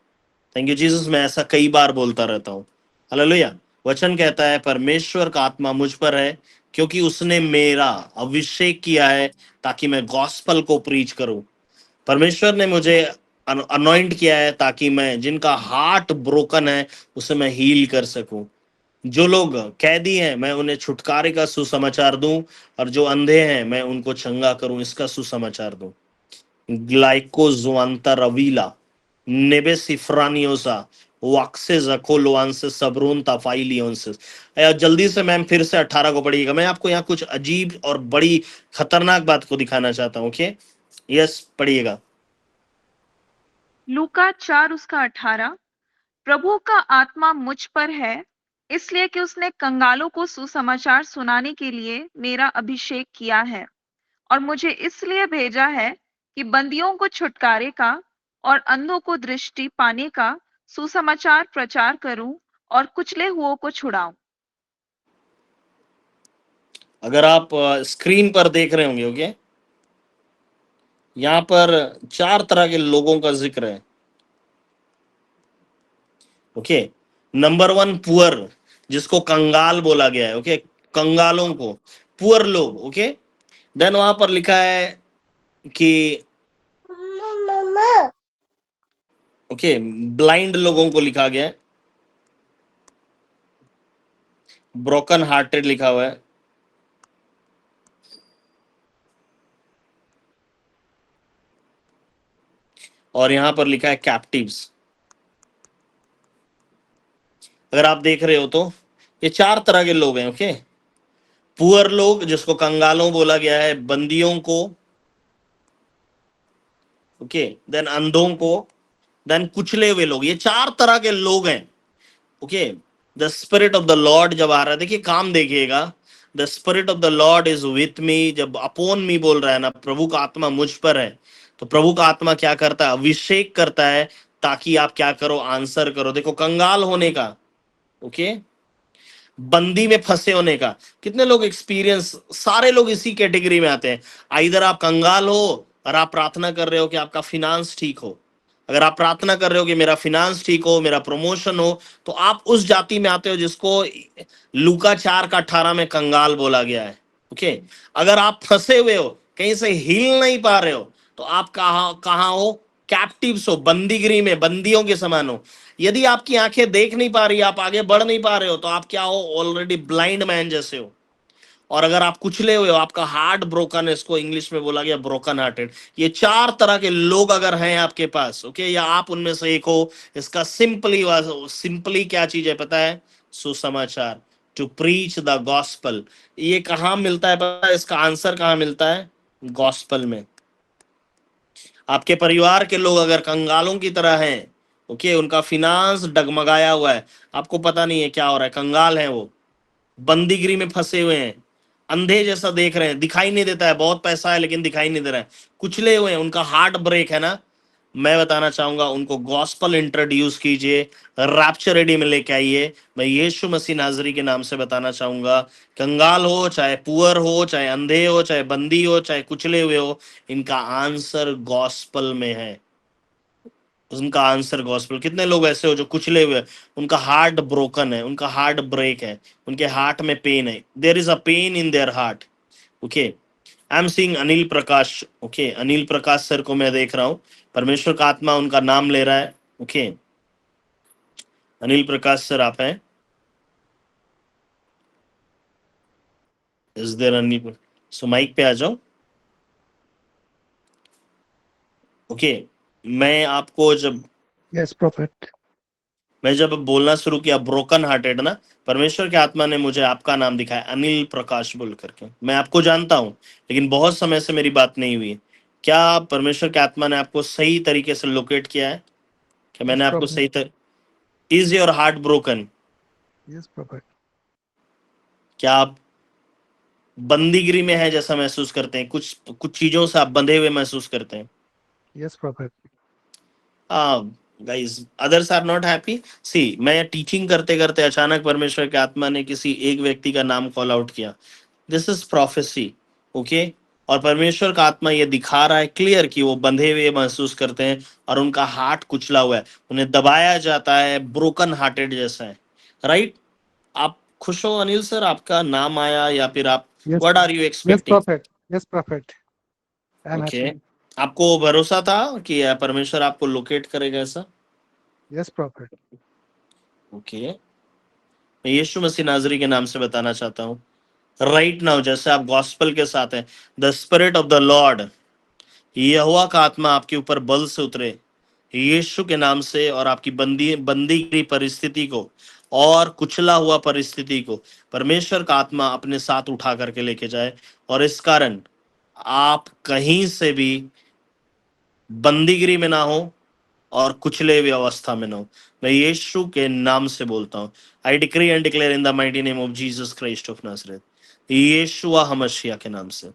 Thank you Jesus. मैं ऐसा कई बार बोलता रहता हूँ। हालेलुया। वचन कहता है परमेश्वर का आत्मा मुझ पर है, क्योंकि उसने मेरा अभिषेक किया है ताकि मैं गॉस्पल को प्रीच करूं। परमेश्वर ने मुझे अनॉइंट किया है ताकि मैं जिनका हार्ट ब्रोकन है उसे मैं हील कर सकूं। जो लोग कैदी हैं मैं उन्हें छुटकारे का सुसमाचार दूं, और जो अंधे हैं मैं उनको चंगा करूं, इसका सुसमाचार दूं। ग्लाइकोजुआंता रवीला नेबे सिफ्रानियोसा वाक्से जकोलोआंसे सबरून ताफाइलियोंसे। जल्दी से मैम फिर से 18 को पढ़िएगा। मैं आपको यहाँ कुछ अजीब और बड़ी खतरनाक बात को दिखाना चाहता हूँ। ओके, यस, पढ़िएगा। लूका 4 उसका 18। प्रभु का आत्मा मुझ पर है, इसलिए कि उसने कंगालों को सुसमाचार सुनाने के लिए मेरा अभिषेक किया है, और मुझे इसलिए भेजा है कि बंदियों को छुटकारे का और अंधों को दृष्टि पाने का सुसमाचार प्रचार करूं और कुचले हुओं को छुड़ाऊं। अगर आप स्क्रीन पर देख रहे होंगे, ओके, यहाँ पर 4 तरह के लोगों का जिक्र है। ओके, नंबर 1 पुअर, जिसको कंगाल बोला गया है। ओके, कंगालों को पुअर लोग। ओके, देन वहां पर लिखा है कि ओके ब्लाइंड लोगों को लिखा गया है, ब्रोकन हार्टेड लिखा हुआ है, और यहां पर लिखा है कैप्टिव्स। अगर आप देख रहे हो तो ये 4 तरह के लोग हैं। ओके, पुअर लोग जिसको कंगालों बोला गया है, बंदियों को, ओके, देन अंधों को, देन कुचले हुए लोग। ये 4 तरह के लोग हैं। Okay, the spirit of the Lord जब आ रहा है, देखिए काम देखिएगा, the spirit of the Lord is with me. जब अपॉन मी बोल रहा है ना, प्रभु का आत्मा मुझ पर है, तो प्रभु का आत्मा क्या करता है? अभिषेक करता है ताकि आप क्या करो? आंसर करो। देखो, कंगाल होने का, ओके, बंदी में फंसे होने का कितने लोग एक्सपीरियंस, सारे लोग इसी कैटेगरी में आते हैं। आइदर आप कंगाल हो और आप प्रार्थना कर रहे हो कि आपका फिनांस ठीक हो। अगर आप प्रार्थना कर रहे हो कि मेरा फिनांस ठीक हो, मेरा प्रमोशन हो, तो आप उस जाति में आते हो जिसको लूका 4 का 18 में कंगाल बोला गया है। ओके, अगर आप फंसे हुए हो, कहीं से हिल नहीं पा रहे हो, तो आप कहाँ कहाँ हो? कैप्टिव्स हो, बंदीगिरी में, बंदियों के समान हो। यदि आपकी आंखें देख नहीं पा रही, आप आगे बढ़ नहीं पा रहे हो, तो आप क्या हो? ऑलरेडी ब्लाइंड मैन जैसे हो। और अगर आप कुचले हुए हो, आपका हार्ट ब्रोकन है, इसको इंग्लिश में बोला गया ब्रोकन हार्टेड। ये 4 तरह के लोग अगर हैं आपके पास, ओके, या आप उनमें से एक हो, इसका सिंपली क्या चीज है पता है? सुसमाचार, टू प्रीच द गॉस्पल। ये कहाँ मिलता है पता है? इसका आंसर कहाँ मिलता है? गॉस्पल में। आपके परिवार के लोग अगर कंगालों की तरह हैं, ओके, उनका फिनांस डगमगाया हुआ है, आपको पता नहीं है क्या हो रहा है, कंगाल है वो, बंदीगिरी में फंसे हुए हैं, अंधे जैसा देख रहे हैं, दिखाई नहीं देता है, बहुत पैसा है लेकिन दिखाई नहीं दे रहा है, कुचले हुए हैं, उनका हार्ट ब्रेक है ना, मैं बताना चाहूंगा उनको गॉस्पल इंट्रोड्यूस कीजिए, रैप्चर रेडी में लेके आइए। मैं यीशु मसीह नाजरी के नाम से बताना चाहूंगा, कंगाल हो, चाहे पुअर हो, चाहे अंधे हो, चाहे बंदी हो, चाहे कुचले हुए हो, इनका आंसर गॉस्पल में है। उनका आंसर गॉस्पल। कितने लोग ऐसे हो जो कुचले हुए, उनका हार्ट ब्रोकन है, उनका हार्ट ब्रेक है, उनके हार्ट में पेन है, there is a pain in their heart. Okay, I am seeing Anil Prakash. Okay, Anil Prakash sir को मैं देख रहा हूँ, परमेश्वर का आत्मा उनका नाम ले रहा है। ओके, अनिल प्रकाश सर आप हैं? Is there Anil? So mike पे आ जाओ। ओके, मैं आपको जब Yes, prophet. मैं जब बोलना शुरू किया ब्रोकन हार्टेड ना, परमेश्वर के आत्मा ने मुझे आपका नाम दिखाया, अनिल प्रकाश बोल करके। मैं आपको जानता हूं, लेकिन बहुत समय से मेरी बात नहीं हुई। क्या परमेश्वर के आत्मा ने आपको सही तरीके से लोकेट किया है? क्या मैंने Yes, आपको prophet. Is your heart broken? Yes, prophet. क्या आप बंदीगिरी में है जैसा महसूस करते हैं? कुछ कुछ चीजों से आप बंधे हुए महसूस करते हैं? Yes, prophet. Guys, others are not happy. See, मैं टीचिंग करते करते अचानक परमेश्वर की आत्मा ने किसी एक व्यक्ति का नाम कॉल आउट किया। This is prophecy, okay. और परमेश्वर का आत्मा ये दिखा रहा है क्लियर कि वो बंधे हुए महसूस करते हैं और उनका हार्ट कुचला हुआ है, उन्हें दबाया जाता है, ब्रोकन हार्टेड जैसा है, राइट? आप खुश हो अनिल सर, आपका नाम आया, या फिर आप Yes, what are you yes, expecting? prophet. Yes, prophet. I am okay, happy. आपको भरोसा था कि परमेश्वर आपको लोकेट करेगा ऐसा? Yes, prophet. ओके, मैं यीशु मसीह नाजरी के नाम से बताना चाहता हूँ राइट नाउ, जैसे आप गॉस्पेल के साथ हैं, the spirit of the Lord, यहोवा का आत्मा आपके ऊपर बल से उतरे यीशु के नाम से, और आपकी बंदी की परिस्थिति को और कुचला हुआ परिस्थिति को परमेश्वर का आत्मा अपने साथ उठा करके लेके जाए, और इस कारण आप कहीं से भी बंदीगिरी में ना हो और कुचले हुए अवस्था में ना हो। मैं यीशु के नाम से बोलता हूँ, I decree and declare in the mighty name of Jesus Christ of Nazareth, यीशुआ हमशिया के नाम से।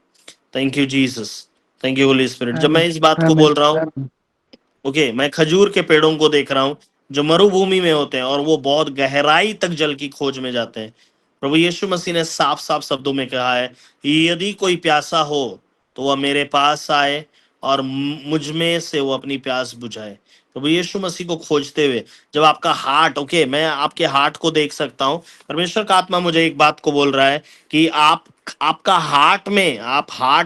Thank you Jesus, thank you Holi spirit. जब मैं Amen. इस बात को Amen. बोल रहा हूँ, Amen. ओके, मैं खजूर के पेड़ों को देख रहा हूँ जो मरुभूमि में होते हैं और वो बहुत गहराई तक जल की खोज में जाते हैं। प्रभु यीशु मसीह ने साफ साफ शब्दों में कहा है, यदि कोई प्यासा हो तो वह मेरे पास आए और मुझ में से वो अपनी प्यास बुझाए। प्रभु यीशु मसीह को खोजते हुए जब आपका हार्ट, ओके, मैं आपके हार्ट को देख सकता हूँ। परमेश्वर का आत्मा मुझे एक बात को बोल रहा है कि आपका हार्ट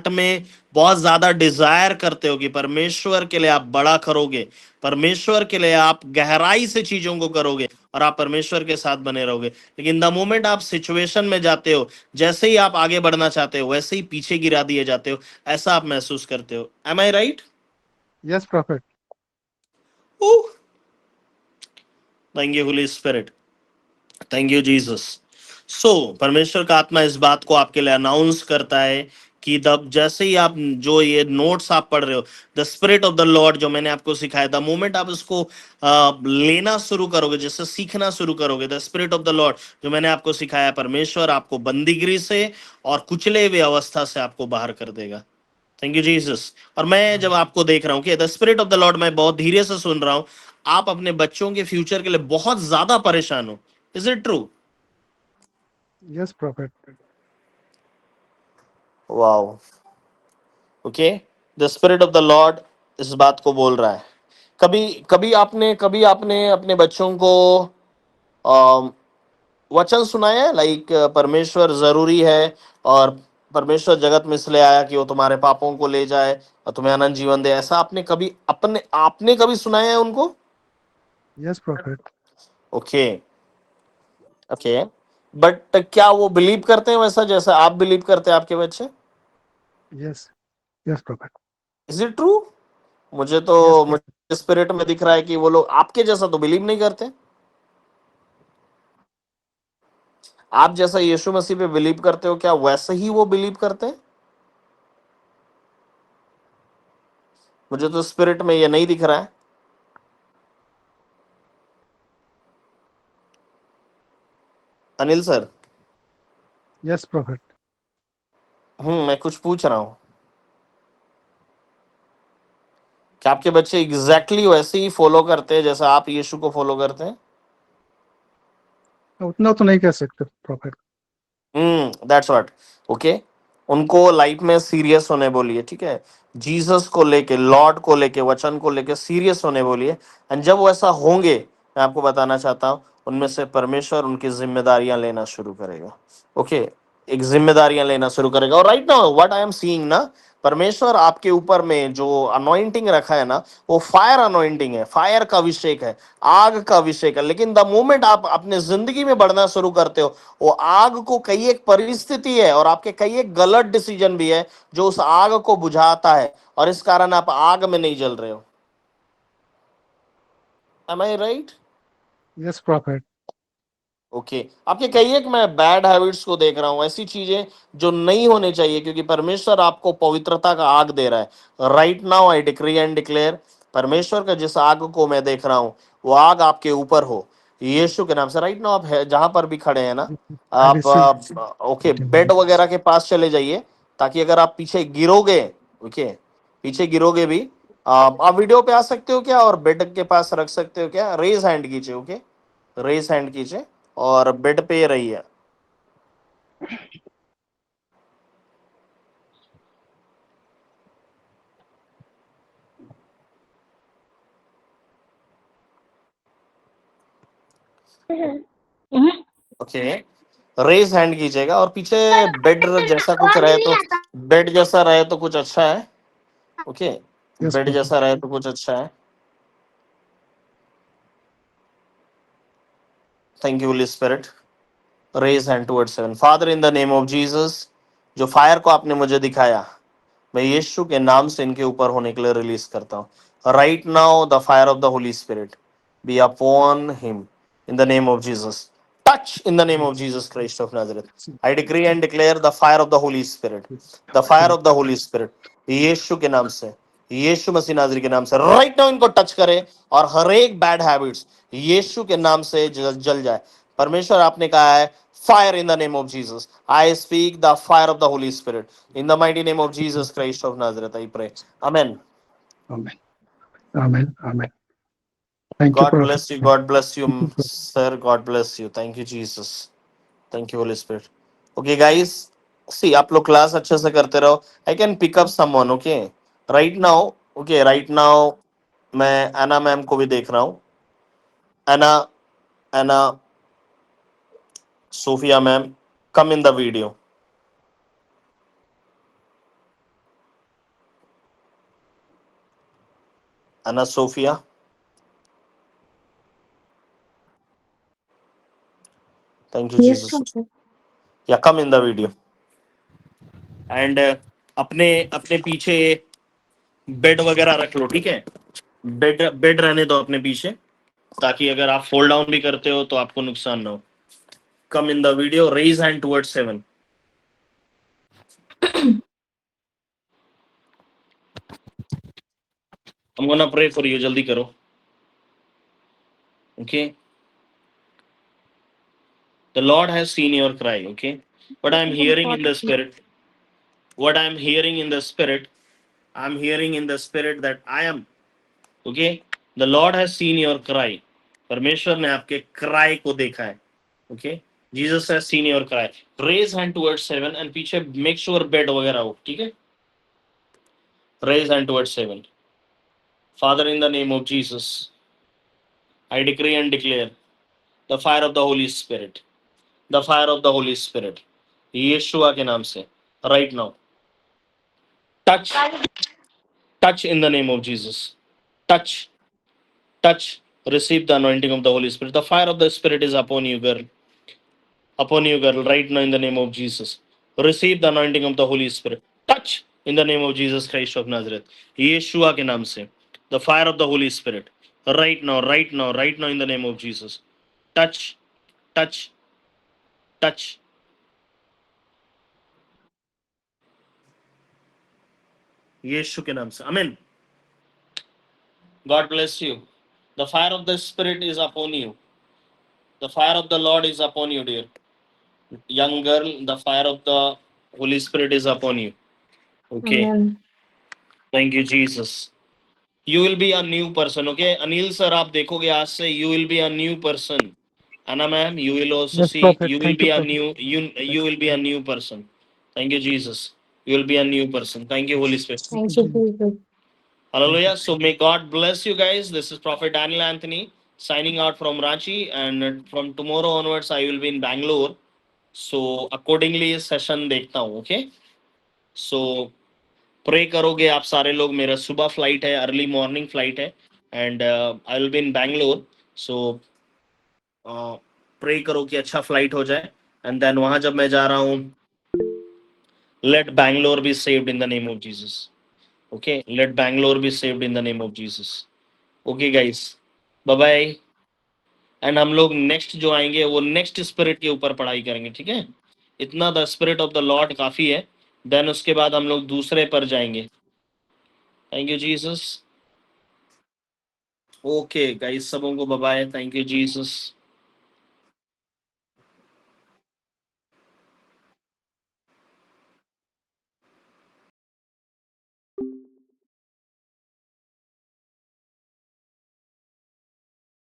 में बहुत ज्यादा डिजायर करते हो कि परमेश्वर के लिए आप बड़ा करोगे, परमेश्वर के लिए आप गहराई से चीजों को करोगे और आप परमेश्वर के साथ बने रहोगे। लेकिन द मोमेंट आप सिचुएशन में जाते हो, जैसे ही आप आगे बढ़ना चाहते हो वैसे ही पीछे गिरा दिए जाते हो, ऐसा आप महसूस करते हो। Am I right? Yes, prophet. Thank you Holi spirit, thank you Jesus. So परमेश्वर का आत्मा इस बात को आपके लिए अनाउंस करता है कि तब जैसे ही आप जो ये नोट्स आप पढ़ रहे हो, the spirit of the Lord जो मैंने आपको सिखाया, द मोमेंट आप इसको लेना शुरू करोगे, जैसे सीखना शुरू करोगे, the spirit of the Lord जो मैंने आपको सिखाया, परमेश्वर आपको बंदीगिरी से और कुचले हुए अवस्था से आपको बाहर कर देगा। Thank you Jesus. और मैं जब आपको देख रहा हूँ कि the spirit of the Lord, मैं बहुत धीरे से सुन रहा हूँ, आप अपने बच्चों के फ्यूचर के लिए बहुत ज्यादा परेशान हो। Is it true? Yes, prophet. Wow, okay, the spirit of the Lord इस बात को बोल रहा है। कभी आपने अपने बच्चों को अम, वचन सुनाया है, लाइक परमेश्वर जरूरी है और परमेश्वर जगत में इसलिए आया कि वो तुम्हारे पापों को ले जाए और तुम्हें अनंत जीवन दे, ऐसा आपने कभी सुनाया है उनको? Yes, prophet. Okay, okay, but क्या वो बिलीव करते हैं वैसा जैसा आप बिलीव करते हैं आपके बच्चे? Yes. Yes, prophet. Is it true? मुझे Yes, तो prophet. मुझे स्पिरिट में दिख रहा है कि वो लोग आपके जैसा तो बिलीव नहीं करते। आप जैसा यीशु मसीह पे बिलीव करते हो, क्या वैसे ही वो बिलीव करते हैं? मुझे तो स्पिरिट में ये नहीं दिख रहा है। Anil sir, Yes, prophet. मैं कुछ पूछ रहा हूँ, क्या आपके बच्चे एग्जैक्टली वैसे ही फॉलो करते हैं जैसा आप यीशु को फॉलो करते हैं? उतना तो नहीं कह सकते prophet. That's what, okay. उनको लाइफ में सीरियस होने बोलिए, ठीक है? जीसस को लेके, लॉर्ड को लेके, वचन को लेके सीरियस होने बोलिए। एंड जब वो ऐसा होंगे, मैं आपको बताना चाहता हूँ, उनमें से परमेश्वर उनकी जिम्मेदारियां लेना शुरू करेगा। ओके, एक जिम्मेदारियां लेना शुरू करेगा। और right now what I am seeing ना, परमेश्वर आपके ऊपर में जो अनॉइंटिंग रखा है ना, वो फायर अनॉइंटिंग है, फायर का अभिषेक है, आग का अभिषेक है। लेकिन द मोमेंट आप अपने जिंदगी में बढ़ना शुरू करते हो, वो आग को कई एक परिस्थिति है और आपके कई एक गलत डिसीजन भी है जो उस आग को बुझाता है, और इस कारण आप आग में नहीं जल रहे हो। Am I right? Yes, prophet. Okay, आपके कई एक मैं बैड हैबिट्स को देख रहा हूं, ऐसी चीजें जो नहीं होनी चाहिए, क्योंकि परमेश्वर आपको पवित्रता का आग दे रहा है। Right now I decree and declare, परमेश्वर का जिस आग को मैं देख रहा हूं वो आग आपके ऊपर हो, यीशु के नाम से। राइट नाउ आप जहां पर भी खड़े हैं ना, I आप receive. ओके बेड वगैरह के पास चले जाइए, ताकि अगर आप पीछे गिरोगे, ओके पीछे गिरोगे भी, आप वीडियो पे आ सकते हो क्या, और बेड के पास रख सकते हो क्या, रेज हैंड कीजिए, ओके रेज हैंड कीजिए और बेड पे रहिए। ओके रेज हैंड कीजिएगा, और पीछे बेड जैसा कुछ रहे तो, बेड जैसा रहे तो कुछ अच्छा है, ओके Yes, बेड prophet. जैसा रहे तो कुछ अच्छा है। Thank you Holi Spirit. Raise hand towards heaven. Father in the name of Jesus, जो फायर को आपने मुझे दिखाया, मैं यीशु के नाम से इनके ऊपर होने के लिए रिलीज करता हूँ। Right now the fire of the holy spirit be upon him in the name of Jesus. Touch in the name of Jesus Christ of Nazareth. I decree and declare the fire of the holy spirit, the fire of the holy spirit, यीशु के नाम से, यीशु मसीह नाजरी के नाम से right now इनको touch करे, और हर एक बैड हैबिट्स यीशु के नाम से जल जाए। परमेश्वर आपने कहा है fire in the name of Jesus. I speak the fire of the Holy Spirit. In the mighty name of Jesus Christ of Nazareth, I pray. Amen. Amen. Amen. Amen. Thank you, God prophet. bless you. God bless you, sir. God bless you. Thank you, Jesus. Thank you, Holy Spirit. Okay, guys. See, आप लोग class अच्छे से करते रहो. I can pick up someone. Okay. Right now. Okay. Right now, मैं एना ma'am को भी देख रहा हूँ. Anna, Anna, Sophia ma'am, come in the video. Anna Sophia. Thank you, Yes, Jesus. prophet. Yeah, come in the video. And अपने अपने पीछे bed वगैरह रख लो, ठीक है, बेड बेड रहने दो अपने पीछे, ताकि अगर आप फोल्ड डाउन भी करते हो तो आपको नुकसान ना हो। Come in the video, raise hand towards heaven. I'm gonna pray for you, जल्दी करो, okay? The Lord has seen your cry, okay? What I'm hearing in the spirit, what I'm hearing in the spirit, I'm hearing in the spirit that I am, okay? The Lord has seen your cry. परमेश्वर ने आपके cry को देखा है, okay? Jesus has seen your cry. Raise hand towards heaven and पीछे make sure bed वगैरह हो, ठीक है? Raise hand towards heaven. Father, in the name of Jesus, I decree and declare the fire of the Holy Spirit, the fire of the Holy Spirit, यीशुआ के नाम से, right now, touch, touch in the name of Jesus, touch, touch, receive the anointing of the Holy Spirit. The fire of the Spirit is upon you, girl, right now in the name of Jesus. Receive the anointing of the Holy Spirit. Touch in the name of Jesus Christ of Nazareth. Yeshua के नाम से. The fire of the Holy Spirit. Right now, right now, right now in the name of Jesus. Touch, touch, touch. यीशु के नाम से. Amen. God bless you. The fire of the Spirit is upon you. The fire of the Lord is upon you, dear. Young girl, the fire of the Holy Spirit is upon you. Okay. Amen. Thank you, Jesus. You will be a new person, okay? Anil sir, आप देखोगे आज से, you will be a new person. Anna ma'am, you will also Yes, see, prophet. you will Thank be you, a prophet. new, you will be a new person. Thank you, Jesus. You will be a new person. Thank you, Holy Spirit. Thank you, Jesus. Hallelujah. So may God bless you guys. This is Prophet Daniel Anthony signing out from Ranchi, and from tomorrow onwards, I will be in Bangalore. So accordingly, session देखता हूँ, okay? So pray करोगे आप सारे लोग, मेरा सुबह flight है, early morning flight है, and I will be in Bangalore. So pray करो कि अच्छा फ्लाइट हो जाए, एंड देन वहां जब मैं जा रहा हूँ, let Bangalore be saved in the name of Jesus, okay, let Bangalore be saved in the name of Jesus, okay guys, bye bye. And हम लोग नेक्स्ट जो आएंगे वो नेक्स्ट स्पिरिट के ऊपर पढ़ाई करेंगे, ठीक है? इतना the spirit of the Lord काफी है, देन उसके बाद हम लोग दूसरे पर जाएंगे। Thank you Jesus. Okay guys, सबों को bye bye. Thank you Jesus.